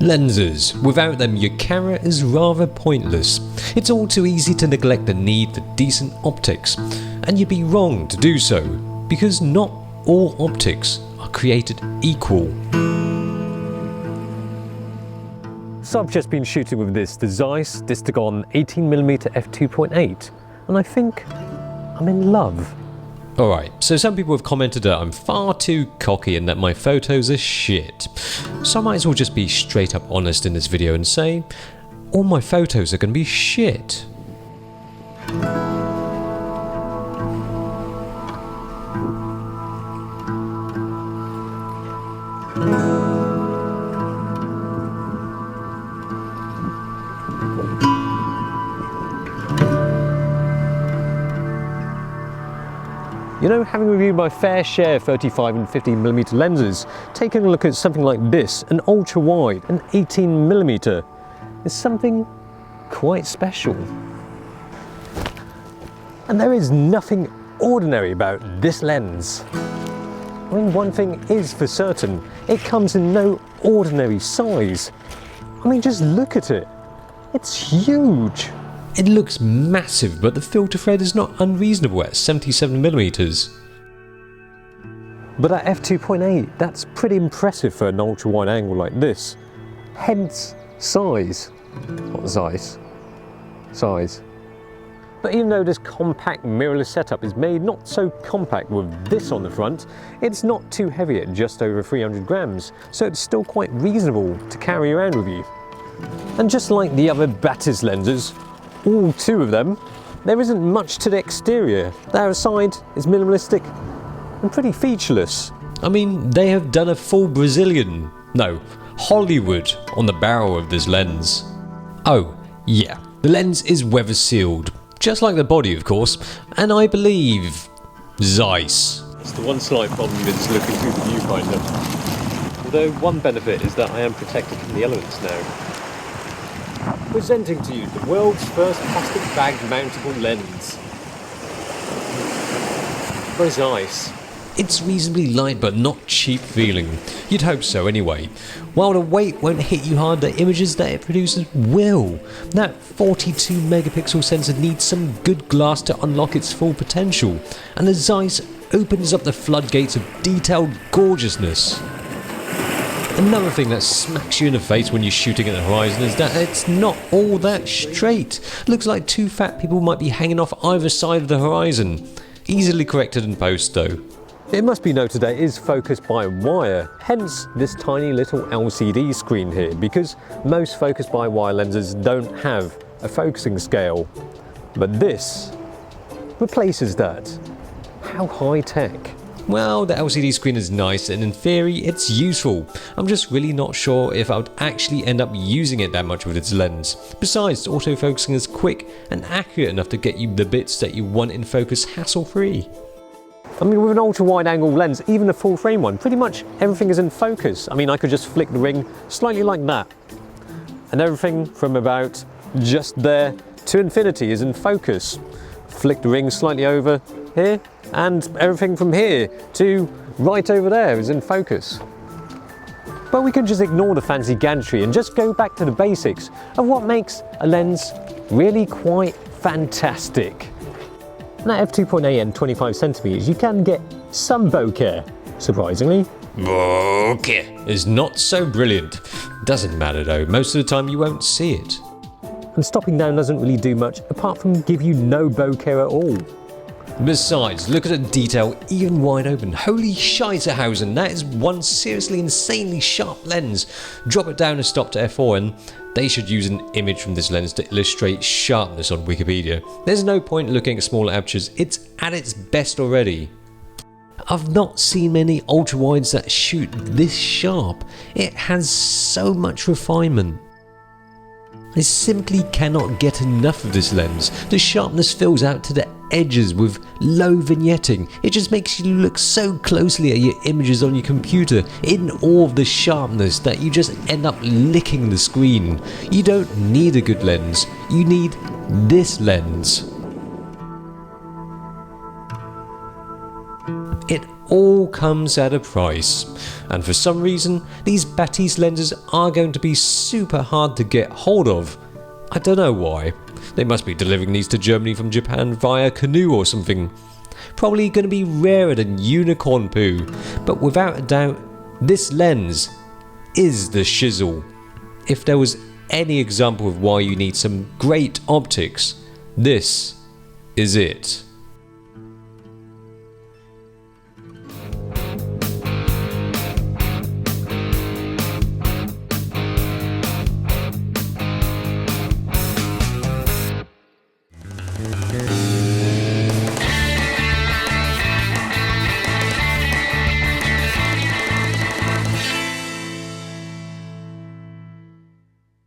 Lenses. Without them, your camera is rather pointless. It's all too easy to neglect the need for decent optics, and you'd be wrong to do so, because not all optics are created equal. So I've just been shooting with the Zeiss Batis 18mm f2.8, and I think I'm in love. Alright, so some people have commented that I'm far too cocky and that my photos are shit. So I might as well just be straight up honest in this video and say, all my photos are going to be shit. You know, having reviewed my fair share of 35 and 15mm lenses, taking a look at something like this, an ultra-wide, an 18mm, is something quite special. And there is nothing ordinary about this lens. I mean, one thing is for certain, it comes in no ordinary size. I mean, just look at it. It's huge. It looks massive, but the filter thread is not unreasonable at 77mm. But at f2.8, that's pretty impressive for an ultra-wide angle like this. Hence, size. Not Zeiss. Size. But even though this compact mirrorless setup is made not so compact with this on the front, it's not too heavy at just over 300 grams, so it's still quite reasonable to carry around with you. And just like the other Batis lenses, all two of them, there isn't much to the exterior. The outside is minimalistic and pretty featureless. I mean, they have done a full Brazilian, no, Hollywood on the barrel of this lens. Oh, yeah, the lens is weather sealed, just like the body of course, and I believe Zeiss. It's the one slight problem is looking through the viewfinder. Although one benefit is that I am protected from the elements now. Presenting to you the world's first plastic bag mountable lens. By Zeiss. It's reasonably light but not cheap feeling. You'd hope so anyway. While the weight won't hit you hard, the images that it produces will. That 42 megapixel sensor needs some good glass to unlock its full potential, and the Zeiss opens up the floodgates of detailed gorgeousness. Another thing that smacks you in the face when you're shooting at the horizon is that it's not all that straight. Looks like two fat people might be hanging off either side of the horizon. Easily corrected in post though. It must be noted that it is focused by wire, hence this tiny little LCD screen here, because most focus by wire lenses don't have a focusing scale. But this replaces that. How high tech. Well, the LCD screen is nice and in theory it's useful. I'm just really not sure if I would actually end up using it that much with its lens. Besides, autofocusing is quick and accurate enough to get you the bits that you want in focus hassle-free. I mean, with an ultra-wide angle lens, even a full frame one, pretty much everything is in focus. I mean, I could just flick the ring slightly like that. And everything from about just there to infinity is in focus. Flick the ring slightly over here, and everything from here to right over there is in focus. But we can just ignore the fancy gadgetry and just go back to the basics of what makes a lens really quite fantastic. Now at f2.8 and 25cm, you can get some bokeh, surprisingly. Bokeh is not so brilliant. Doesn't matter though, most of the time you won't see it. And stopping down doesn't really do much apart from give you no bokeh at all. Besides, look at the detail even wide open. Holy scheisserhausen, that is one seriously insanely sharp lens. Drop it down and stop to f4 and they should use an image from this lens to illustrate sharpness on Wikipedia. There's no point looking at smaller apertures, it's at its best already. I've not seen many ultra-wides that shoot this sharp. It has so much refinement. I simply cannot get enough of this lens. The sharpness fills out to the edges with low vignetting. It just makes you look so closely at your images on your computer in awe of the sharpness that you just end up licking the screen. You don't need a good lens, you need this lens. It all comes at a price, and for some reason these Batis lenses are going to be super hard to get hold of. I don't know why. They must be delivering these to Germany from Japan via canoe or something. Probably going to be rarer than unicorn poo, but without a doubt this lens is the shizzle. If there was any example of why you need some great optics, this is it.